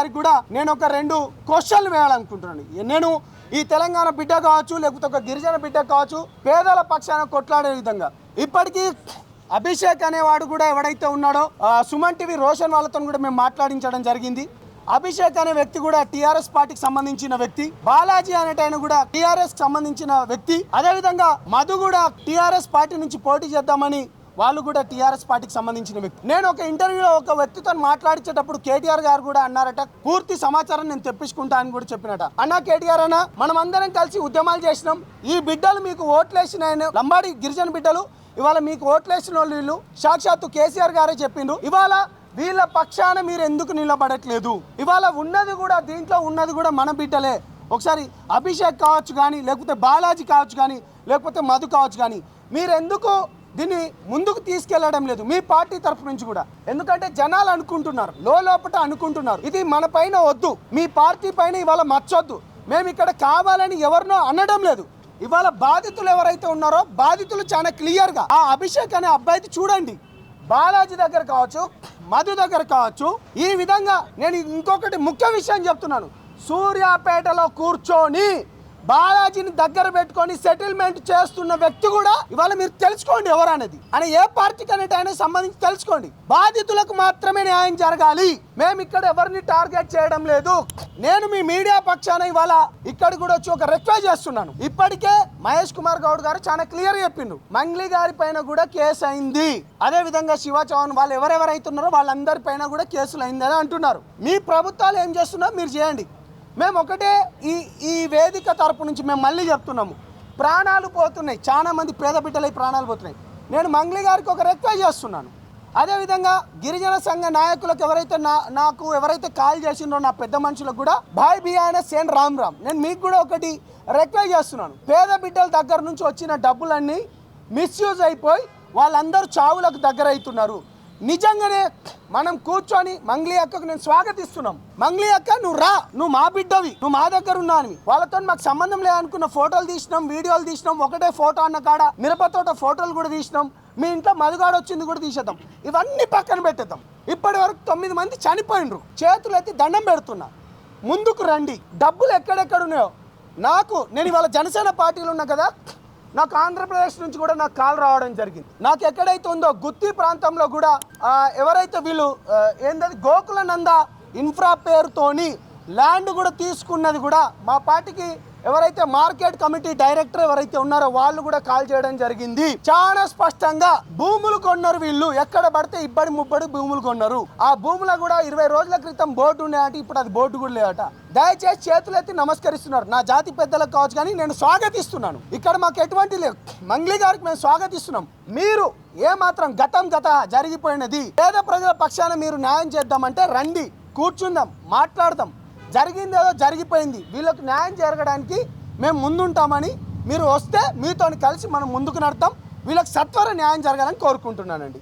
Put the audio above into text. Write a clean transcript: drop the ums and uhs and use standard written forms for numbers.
గారికి కూడా నేను ఒక 2 క్వశ్చన్లు వేయాలనుకుంటున్నాను. నేను ఈ తెలంగాణ బిడ్డ కావచ్చు, లేకపోతే ఒక గిరిజన బిడ్డ కావచ్చు, పేదల పక్షాన కొట్లాడే విధంగా ఇప్పటికీ అభిషేక్ అనేవాడు కూడా ఎవడైతే ఉన్నాడో సుమన్ టీవీ రోషన్ వాళ్ళతో కూడా మేము మాట్లాడించడం జరిగింది. అభిషేక్ అనే వ్యక్తి కూడా టీఆర్ఎస్ పార్టీకి సంబంధించిన వ్యక్తి, బాలాజీ అనేటైన కూడా టీఆర్ఎస్ సంబంధించిన వ్యక్తి, అదేవిధంగా మధు కూడా టీఆర్ఎస్ పార్టీ నుంచి పోటీ చేద్దామని వాళ్ళు కూడా టీఆర్ఎస్ పార్టీకి సంబంధించిన వ్యక్తి. నేను ఒక ఇంటర్వ్యూలో ఒక వ్యక్తితో మాట్లాడించేటప్పుడు కేటీఆర్ గారు కూడా అన్నారట, పూర్తి సమాచారం నేను తెప్పించుకుంటా అని కూడా చెప్పినట. అన్నా కేటీఆర్ అన్న, మనం అందరం కలిసి ఉద్యమాలు చేసినాం, ఈ బిడ్డలు మీకు ఓట్లేసిన లంబాడి గిరిజన బిడ్డలు ఇవాళ మీకు ఓట్లేసిన వీళ్ళు సాక్షాత్తు కేసీఆర్ గారే చెప్పిండ్రు, ఇవాళ వీళ్ళ పక్షాన మీరు ఎందుకు నిలబడట్లేదు? ఇవాళ ఉన్నది కూడా దీంట్లో ఉన్నది కూడా మన బిడ్డలే. ఒకసారి అభిషేక్ కావచ్చు కానీ, లేకపోతే బాలాజీ కావచ్చు కానీ, లేకపోతే మధు కావచ్చు కానీ, మీరు ఎందుకు దీన్ని ముందుకు తీసుకెళ్లడం లేదు మీ పార్టీ తరఫు నుంచి కూడా? ఎందుకంటే జనాలు అనుకుంటున్నారు, లోపట అనుకుంటున్నారు, ఇది మన పైన వద్దు, మీ పార్టీ పైన ఇవాళ మచ్చొద్దు, మేము ఇక్కడ కావాలని ఎవరినో అనడం లేదు. ఇవాళ బాధితులు ఎవరైతే ఉన్నారో బాధితులు చాలా క్లియర్గా ఆ అభిషేక్ అనే అబ్బాయికి చూడండి, బాలాజీ దగ్గర కావచ్చు, మధు దగ్గర కావచ్చు. ఈ విధంగా నేను ఇంకొకటి ముఖ్య విషయం చెప్తున్నాను, సూర్యాపేటలో కూర్చొని బాలాజీని దగ్గర పెట్టుకొని సెటిల్మెంట్ చేస్తున్న వ్యక్తి కూడా ఇవాళ మీరు తెలుసుకోండి ఎవరనేది, అని ఏ పార్టీకి అనేది ఆయన సంబంధించి తెలుసుకోండి. బాధితులకు మాత్రమే న్యాయం జరగాలి, మేము ఇక్కడ ఎవరిని టార్గెట్ చేయడం లేదు. నేను మీ మీడియా పక్షాన ఇవాళ ఇక్కడ కూడా వచ్చి ఒక రిక్వెస్ట్ చేస్తున్నాను. ఇప్పటికే మహేష్ కుమార్ గౌడ్ గారు చాలా క్లియర్ చెప్పిండు, మంగ్లీ గారి పైన కూడా కేసు అయింది, అదే విధంగా శివ చౌహాన్ వాళ్ళు ఎవరెవరైతున్నారో వాళ్ళందరి పైన కూడా కేసులు అయిందని అంటున్నారు. మీ ప్రభుత్వాలు ఏం చేస్తున్నారో మీరు చేయండి. మేము ఒకటే ఈ వేదిక తరపు నుంచి మేము మళ్ళీ చెప్తున్నాము, ప్రాణాలు పోతున్నాయి, చాలా మంది పేద బిడ్డలై ప్రాణాలు పోతున్నాయి. నేను మంగ్లీ గారికి ఒక రిక్వెస్ట్ చేస్తున్నాను, అదేవిధంగా గిరిజన సంఘ నాయకులకు ఎవరైతే నాకు ఎవరైతే కాల్ చేసిండ్రో నా పెద్ద మనుషులకు కూడా భాయ్ బియాన సేన్ రామ్ రామ్, నేను మీకు కూడా ఒకటి రిక్వెస్ట్ చేస్తున్నాను. పేద బిడ్డల దగ్గర నుంచి వచ్చిన డబ్బులన్నీ మిస్యూజ్ అయిపోయి వాళ్ళందరూ చావులకు దగ్గర అవుతున్నారు. నిజంగానే మనం కూర్చొని మంగ్లీ అక్కకు నేను స్వాగతిస్తున్నాం, మంగ్లీ అక్క నువ్వు రా, నువ్వు మా బిడ్డవి, నువ్వు మా దగ్గర ఉన్నా అని. వాళ్ళతో మాకు సంబంధం లేదనుకున్న ఫోటోలు తీసినాం, వీడియోలు తీసినాం, ఒకటే ఫోటో అన్న కాడ మిరపతోట ఫోటోలు కూడా తీసినాం, మీ ఇంట్లో మధుగాడు వచ్చింది కూడా తీసేద్దాం, ఇవన్నీ పక్కన పెట్టేద్దాం. ఇప్పటి వరకు 9 మంది చనిపోయినరు, చేతులు ఎత్తి దండం పెడుతున్నా, ముందుకు రండి. డబ్బులు ఎక్కడెక్కడ ఉన్నాయో నేను ఇవాళ జనసేన పార్టీలు ఉన్నా కదా, నాకు ఆంధ్రప్రదేశ్ నుంచి కూడా నాకు కాల్ రావడం జరిగింది. నాకు ఎక్కడైతే ఉందో గుత్తి ప్రాంతంలో కూడా ఎవరైతే వీళ్ళు ఏంటది గోకులనంద ఇన్ఫ్రా పేరుతోని ల్యాండ్ కూడా తీసుకున్నది కూడా మా పార్టీకి ఎవరైతే మార్కెట్ కమిటీ డైరెక్టర్ ఎవరైతే ఉన్నారో వాళ్ళు కూడా కాల్ చేయడం జరిగింది. చాలా స్పష్టంగా భూములు కొన్నారు వీళ్ళు, ఎక్కడ పడితే ఇబ్బడి ముబ్బడి భూములు కొన్నారు. ఆ భూముల కూడా 20 రోజుల క్రితం బోర్డు ఉన్నాయంటే ఇప్పుడు అది బోర్డు కూడా లేదట. దయచేసి చేతులెత్తి నమస్కరిస్తున్నారు నా జాతి పెద్దలకు కావచ్చు కానీ నేను స్వాగతిస్తున్నాను. ఇక్కడ మాకు ఎటువంటి లేదు, మంగ్లీ గారికి మేము స్వాగతిస్తున్నాం. మీరు ఏమాత్రం గత జరిగిపోయినది పేద ప్రజల పక్షాన మీరు న్యాయం చేద్దామంటే రండి, కూర్చుందాం, మాట్లాడదాం. జరిగింది ఏదో జరిగిపోయింది, వీళ్ళకి న్యాయం జరగడానికి మేము ముందుంటామని మీరు వస్తే మీతో కలిసి మనం ముందుకు నడతాం. వీళ్ళకి సత్వర న్యాయం జరగాలని కోరుకుంటున్నానండి.